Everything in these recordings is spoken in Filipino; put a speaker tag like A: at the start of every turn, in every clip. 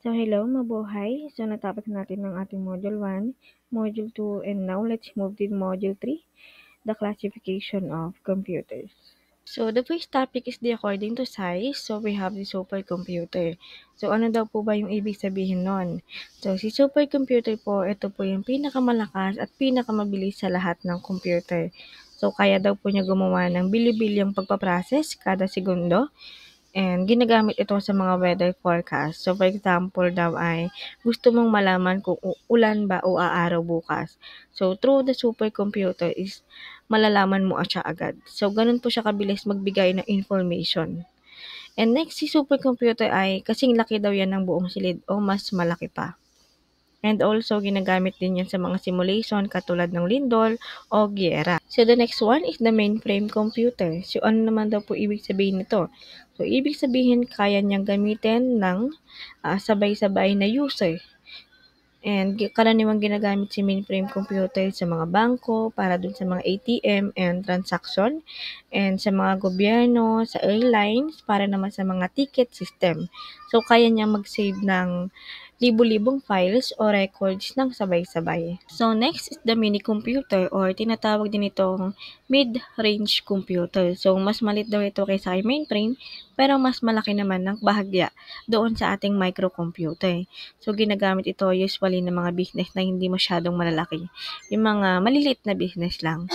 A: So, hello, mabuhay. So, natapos natin ang ating Module 1, Module 2, and now let's move to Module 3, the classification of computers. So, the first topic is the according to size. So, we have the supercomputer. So, ano daw po ba yung ibig sabihin nun? So, si supercomputer po, ito po yung pinakamalakas at pinakamabilis sa lahat ng computer. So, kaya daw po niya gumawa ng bili-bilyang pagpaprocess kada segundo. And ginagamit ito sa mga weather forecast. So, for example daw ay gusto mong malaman kung ulan ba o aaraw bukas. So, through the supercomputer is malalaman mo siya agad. So, ganun po siya kabilis magbigay ng information. And next, si supercomputer ay kasing laki daw yan ng buong silid o mas malaki pa. And also, ginagamit din yan sa mga simulation katulad ng lindol o giyera. So, the next one is the mainframe computer. So, ano naman daw po ibig sabihin nito? So, ibig sabihin, kaya niyang gamitin ng sabay-sabay na user. And karaniwang ginagamit si mainframe computer sa mga bangko, para dun sa mga ATM and transaction, and sa mga gobyerno, sa airlines, para naman sa mga ticket system. So, kaya niyang mag-save ng libu-libong files o records ng sabay-sabay. So, next is the mini computer or tinatawag din itong mid-range computer. So, mas maliit daw ito kaysa kay mainframe, pero mas malaki naman ng bahagya doon sa ating microcomputer. So, ginagamit ito usually ng mga business na hindi masyadong malalaki. Yung mga maliliit na business lang.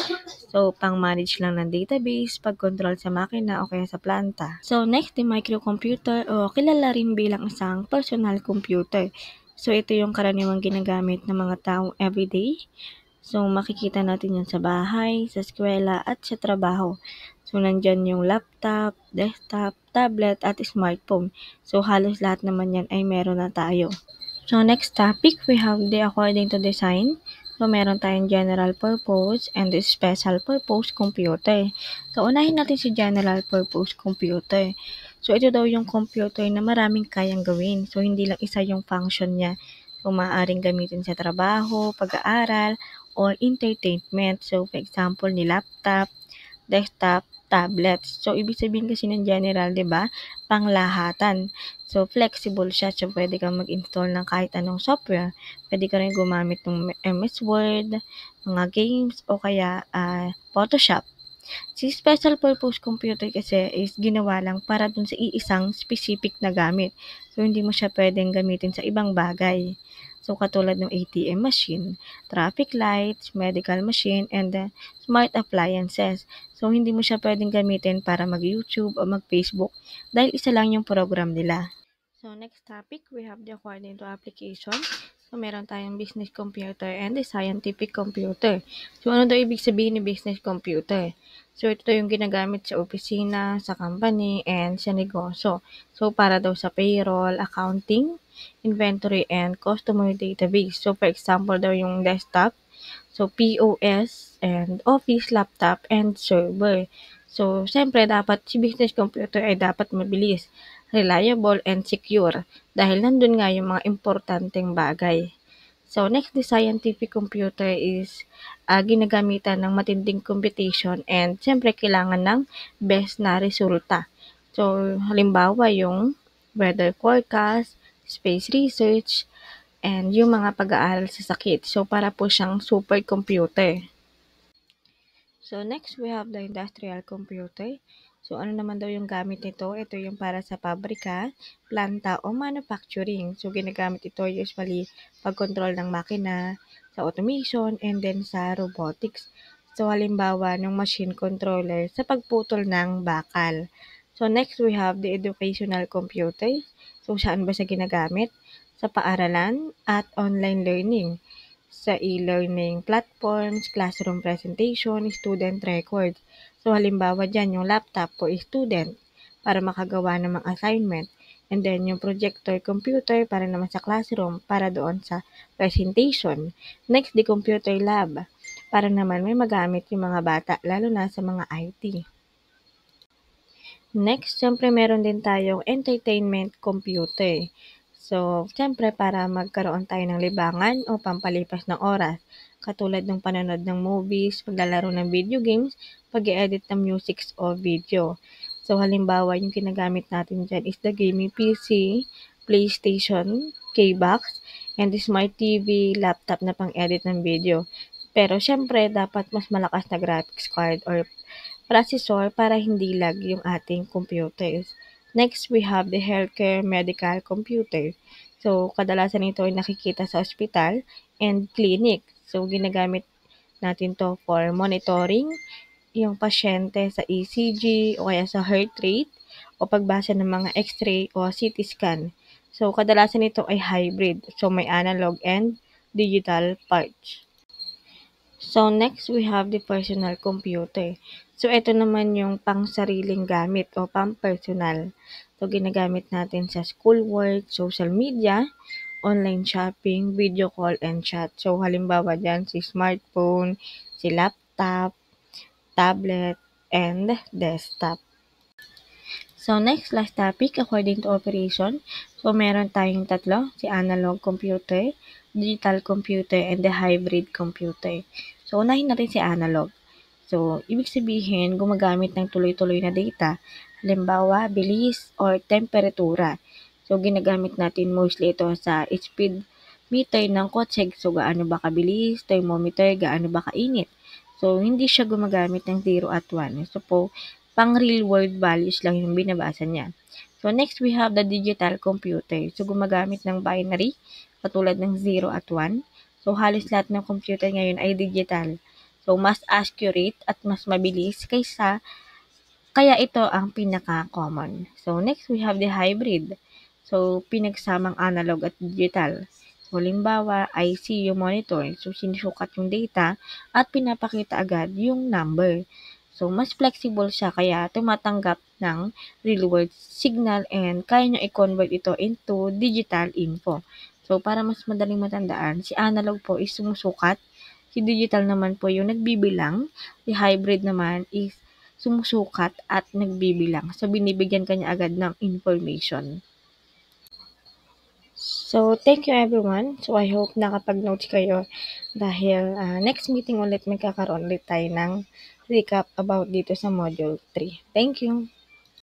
A: So, pang-manage lang ng database, pag-control sa makina o kaya sa planta. So, next, the microcomputer o kilala rin bilang isang personal computer. So, ito yung karaniwang ginagamit ng mga taong everyday. So, makikita natin yan sa bahay, sa eskwela, at sa trabaho. So, nandyan yung laptop, desktop, tablet, at smartphone. So, halos lahat naman yan ay meron na tayo. So, next topic, we have the according to design. So, meron tayong general purpose and special purpose computer. So, unahin natin si general purpose computer. So, ito daw yung computer na maraming kayang gawin. So, hindi lang isa yung function niya. So, maaaring gamitin sa trabaho, pag-aaral, or entertainment. So, for example, ni laptop, desktop, tablets. So, ibig sabihin kasi ng general, di ba? Panglahatan. So, flexible siya. So, pwede kang mag-install ng kahit anong software. Pwede ka rin gumamit ng MS Word, mga games, o kaya Photoshop. Si special purpose computer kasi is ginawa lang para dun sa iisang specific na gamit. So, hindi mo siya pwedeng gamitin sa ibang bagay. So, katulad ng ATM machine, traffic lights, medical machine, and smart appliances. So, hindi mo siya pwedeng gamitin para mag-YouTube o mag-Facebook dahil isa lang yung program nila. So, next topic, we have the according to application. So, meron tayong business computer and the scientific computer. So, ano daw ibig sabihin ni business computer? So, ito yung ginagamit sa opisina, sa company, and sa negosyo. So, para daw sa payroll, accounting, inventory, and customer database. So, for example daw yung desktop, so POS, and office, laptop, and server. So, syempre, dapat si business computer ay dapat mabilis, reliable, and secure dahil nandun nga yung mga importanteng bagay. So, next, the scientific computer is ginagamitan ng matinding computation and syempre kailangan ng best na resulta. So, halimbawa yung weather forecast, space research, and yung mga pag-aaral sa sakit. So, para po siyang supercomputer. So, next, we have the industrial computer. So, ano naman daw yung gamit nito? Ito yung para sa pabrika, planta, o manufacturing. So, ginagamit ito usually pag-control ng makina, sa automation, and then sa robotics. So, halimbawa ng machine controller sa pagputol ng bakal. So, next, we have the educational computer. So, saan ba siya ginagamit? Sa paaralan at online learning, sa e-learning platforms, classroom presentation, student records. So, halimbawa dyan, yung laptop for student para makagawa ng mga assignment. And then, yung projector computer para naman sa classroom, para doon sa presentation. Next, the computer lab para naman may magamit yung mga bata, lalo na sa mga IT. Next, syempre meron din tayong entertainment computer. So, syempre para magkaroon tayo ng libangan o pampalipas ng oras, katulad ng panonood ng movies, paglalaro ng video games, pag-edit ng music o video. So, halimbawa, yung ginagamit natin dyan is the gaming PC, PlayStation, K-Box, and Smart TV, laptop na pang-edit ng video. Pero syempre, dapat mas malakas na graphics card or processor para hindi lag yung ating computers. Next, we have the healthcare medical computer. So, kadalasan ito ay nakikita sa ospital and clinic. So, ginagamit natin to for monitoring yung pasyente sa ECG o kaya sa heart rate o pagbasa ng mga x-ray o CT scan. So, kadalasan ito ay hybrid. So, may analog and digital parts. So, next we have the personal computer. So, ito naman yung pang-sariling gamit o pang-personal. So, ginagamit natin sa schoolwork, social media, online shopping, video call, and chat. So, halimbawa dyan si smartphone, si laptop, tablet, and desktop. So, next, last topic, according to operation. So, meron tayong tatlo, si analog computer, digital computer, and the hybrid computer. So, unahin natin si analog. So, ibig sabihin, gumagamit ng tuloy-tuloy na data. Halimbawa, bilis or temperatura. So, ginagamit natin mostly ito sa speed meter ng kotse. So, gaano ba kabilis, thermometer, gaano ba kainit. So, hindi siya gumagamit ng 0 at 1. So, pang real world values lang yung binabasa niya. So, next we have the digital computer. So, gumagamit ng binary, katulad ng 0 at 1. So, halos lahat ng computer ngayon ay digital. So, mas accurate at mas mabilis kaya ito ang pinaka-common. So, next we have the hybrid. So, pinagsamang analog at digital. So, halimbawa, IC yung monitor. So, sinusukat yung data at pinapakita agad yung number. So, mas flexible siya kaya tumatanggap ng real-world signal and kaya nyo i-convert ito into digital info. So, para mas madaling matandaan, si analog po is sumusukat, si digital naman po yung nagbibilang, si hybrid naman is sumusukat at nagbibilang. So, binibigyan kanya agad ng information. So, thank you everyone. So, I hope nakapag-notes kayo dahil next meeting ulit magkakaroon ulit tayo ng recap about dito sa Module 3. Thank you!